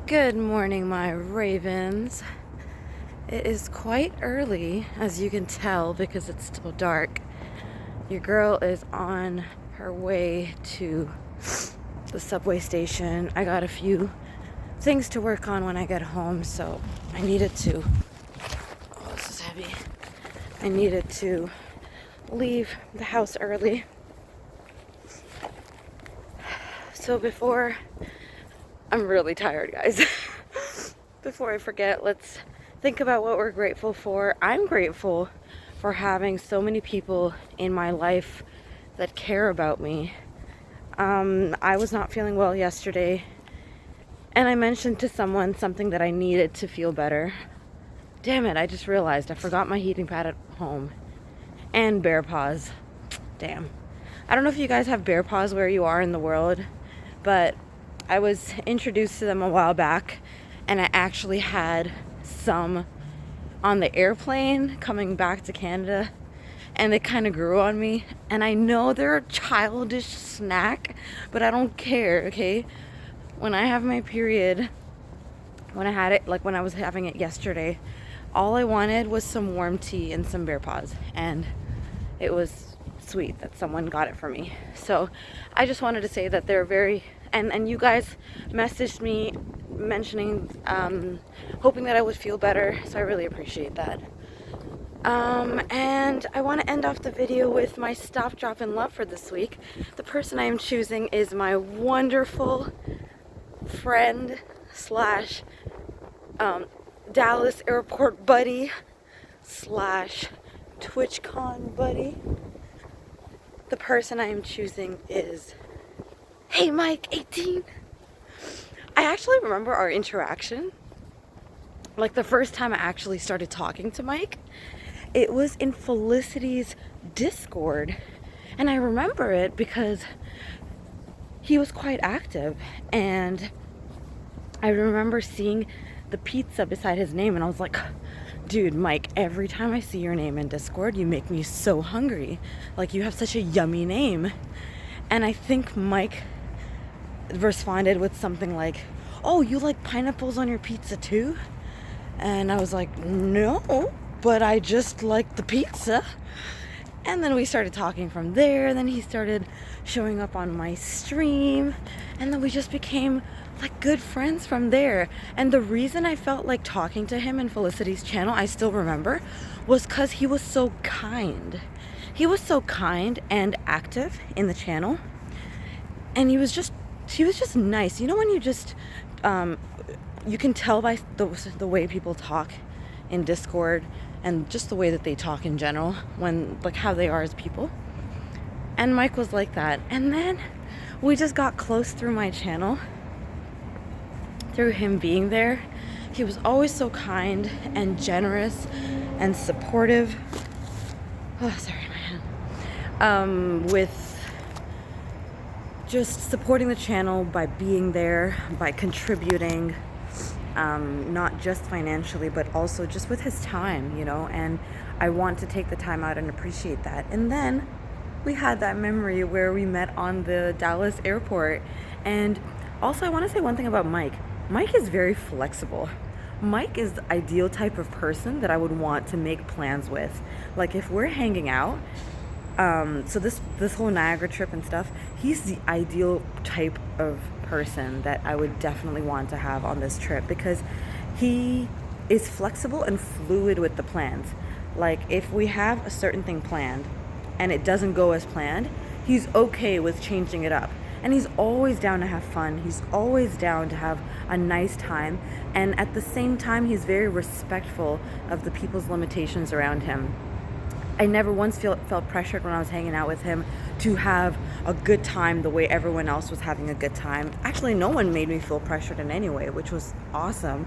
Good morning, my ravens. It is quite early, as you can tell, because it's still dark. Your girl is on her way to the subway station. I got a few things to work on when I get home, so I needed to. Oh, this is heavy. I needed to leave the house early. So I'm really tired, guys. Before I forget, let's think about what we're grateful for. I'm grateful for having so many people in my life that care about me. I was not feeling well yesterday, and I mentioned to someone something that I needed to feel better. Damn it, I just realized I forgot my heating pad at home. And Bear Paws. Damn. I don't know if you guys have Bear Paws where you are in the world, but I was introduced to them a while back, and I actually had some on the airplane coming back to Canada, and they kind of grew on me. And I know they're a childish snack, but I don't care, okay? When I have my period, when I had it, like when I was having it yesterday, all I wanted was some warm tea and some Bear Paws, and it was sweet that someone got it for me. So I just wanted to say that they're very, and you guys messaged me mentioning, hoping that I would feel better, so I really appreciate that. And I want to end off the video with my stop, drop, and love for this week. The person I am choosing is my wonderful friend slash Dallas airport buddy slash TwitchCon buddy. The person I am choosing is Hey Mike 18. I actually remember our interaction. Like the first time I actually started talking to Mike, it was in Felicity's Discord. And I remember it because he was quite active, and I remember seeing the pizza beside his name, and I was like, dude, Mike, every time I see your name in Discord, you make me so hungry. Like, you have such a yummy name. And I think Mike responded with something like, oh, you like pineapples on your pizza too? And I was like, no, but I just like the pizza. And then we started talking from there. And then he started showing up on my stream, and then we just became like good friends from there. And the reason I felt like talking to him in Felicity's channel, I still remember, was because he was so kind. He was so kind and active in the channel, and he was just nice. You know, when you just you can tell by the way people talk in Discord, and just the way that they talk in general, when like how they are as people. And Mike was like that. And then we just got close through my channel, through him being there. He was always so kind and generous and supportive. Oh, sorry, my hand. With just supporting the channel by being there, by contributing, not just financially, but also just with his time, you know. And I want to take the time out and appreciate that. And then we had that memory where we met on the Dallas airport. And also, I want to say one thing about Mike. Mike is very flexible. Mike is the ideal type of person that I would want to make plans with. Like, if we're hanging out, so this whole Niagara trip and stuff, he's the ideal type of person that I would definitely want to have on this trip, because he is flexible and fluid with the plans. Like, if we have a certain thing planned and it doesn't go as planned, he's okay with changing it up. And he's always down to have fun. He's always down to have a nice time. And at the same time, he's very respectful of the people's limitations around him. I never once felt pressured when I was hanging out with him to have a good time the way everyone else was having a good time. Actually, no one made me feel pressured in any way, which was awesome.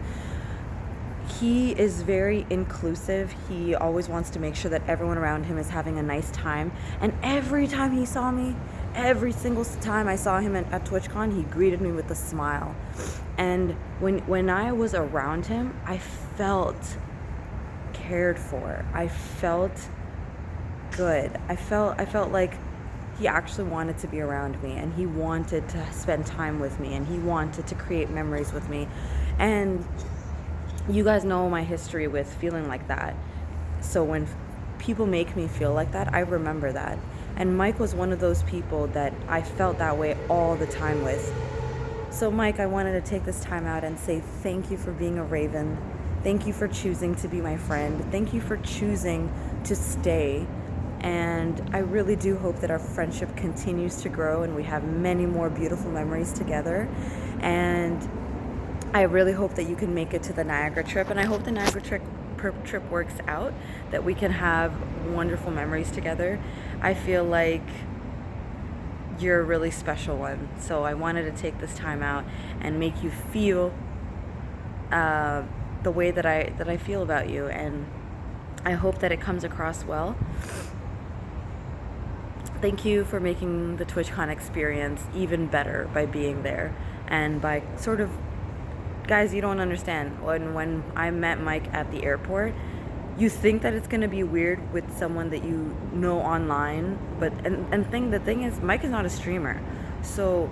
He is very inclusive. He always wants to make sure that everyone around him is having a nice time. And every time he saw me, every single time I saw him at TwitchCon, he greeted me with a smile. And when I was around him, I felt cared for. I felt good. I felt like he actually wanted to be around me, and he wanted to spend time with me, and he wanted to create memories with me. And you guys know my history with feeling like that. So when people make me feel like that, I remember that. And Mike was one of those people that I felt that way all the time with. So Mike, I wanted to take this time out and say thank you for being a Raven. Thank you for choosing to be my friend. Thank you for choosing to stay. And I really do hope that our friendship continues to grow and we have many more beautiful memories together. And I really hope that you can make it to the Niagara trip, and I hope the Niagara trip works out, that we can have wonderful memories together. I feel like you're a really special one, so I wanted to take this time out and make you feel the way that I feel about you, and I hope that it comes across well. Thank you for making the TwitchCon experience even better by being there and by sort of, guys, you don't understand. When I met Mike at the airport, you think that it's gonna be weird with someone that you know online, but the thing is, Mike is not a streamer. So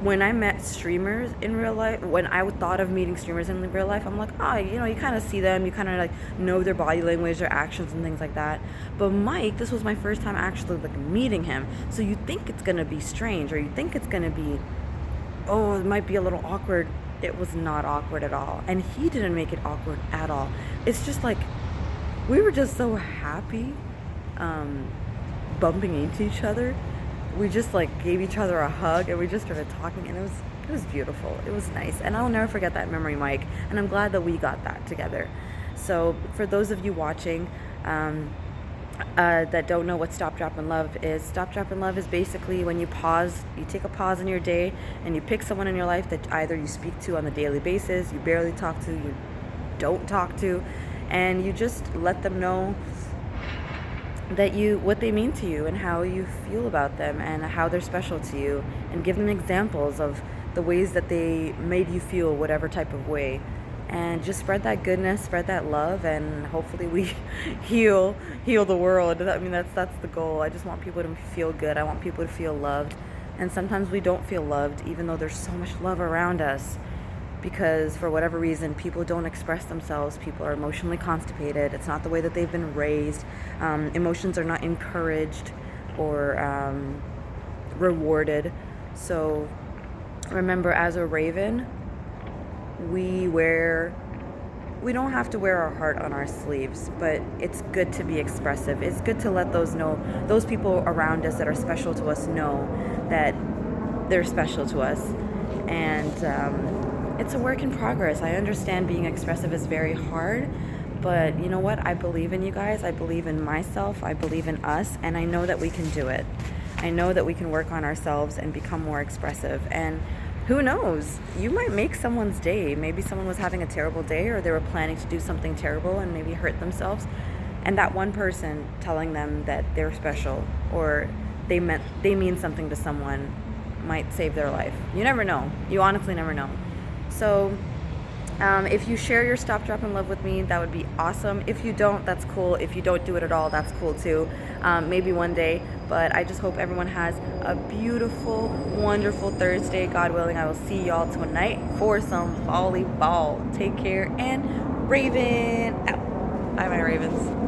when I met streamers in real life, when I thought of meeting streamers in real life, I'm like, you kind of see them, you kind of like know their body language, their actions and things like that. But Mike, this was my first time actually like meeting him. So you think it's gonna be strange, or you think it's gonna be, it might be a little awkward. It was not awkward at all, and he didn't make it awkward at all. It's just like we were just so happy bumping into each other. We just like gave each other a hug and we just started talking, and it was beautiful. It was nice, and I'll never forget that memory, Mike, and I'm glad that we got that together. So for those of you watching that don't know what Stop, Drop, and Love is, Stop, Drop, and Love is basically when you pause, you take a pause in your day, and you pick someone in your life that either you speak to on a daily basis, you barely talk to, you don't talk to, and you just let them know that what they mean to you and how you feel about them and how they're special to you, and give them examples of the ways that they made you feel whatever type of way. And just spread that goodness, spread that love, and hopefully we heal the world. I mean, that's the goal. I just want people to feel good. I want people to feel loved. And sometimes we don't feel loved, even though there's so much love around us, because for whatever reason, people don't express themselves. People are emotionally constipated. It's not the way that they've been raised. Emotions are not encouraged or rewarded. So remember, as a Raven, we don't have to wear our heart on our sleeves, but it's good to be expressive. It's good to let those people around us that are special to us know that they're special to us. And it's a work in progress. I understand being expressive is very hard, but you know what? I believe in you guys. I believe in myself. I believe in us, and I know that we can do it. I know that we can work on ourselves and become more expressive. And who knows? You might make someone's day. Maybe someone was having a terrible day, or they were planning to do something terrible and maybe hurt themselves. And that one person telling them that they're special, or they mean something to someone, might save their life. You never know. You honestly never know. So if you share your Stop, Drop, and Love with me, that would be awesome. If you don't, that's cool. If you don't do it at all, that's cool too. Maybe one day. But I just hope everyone has a beautiful, wonderful Thursday. God willing, I will see y'all tonight for some volleyball. Take care, and Raven out. Bye, my Ravens.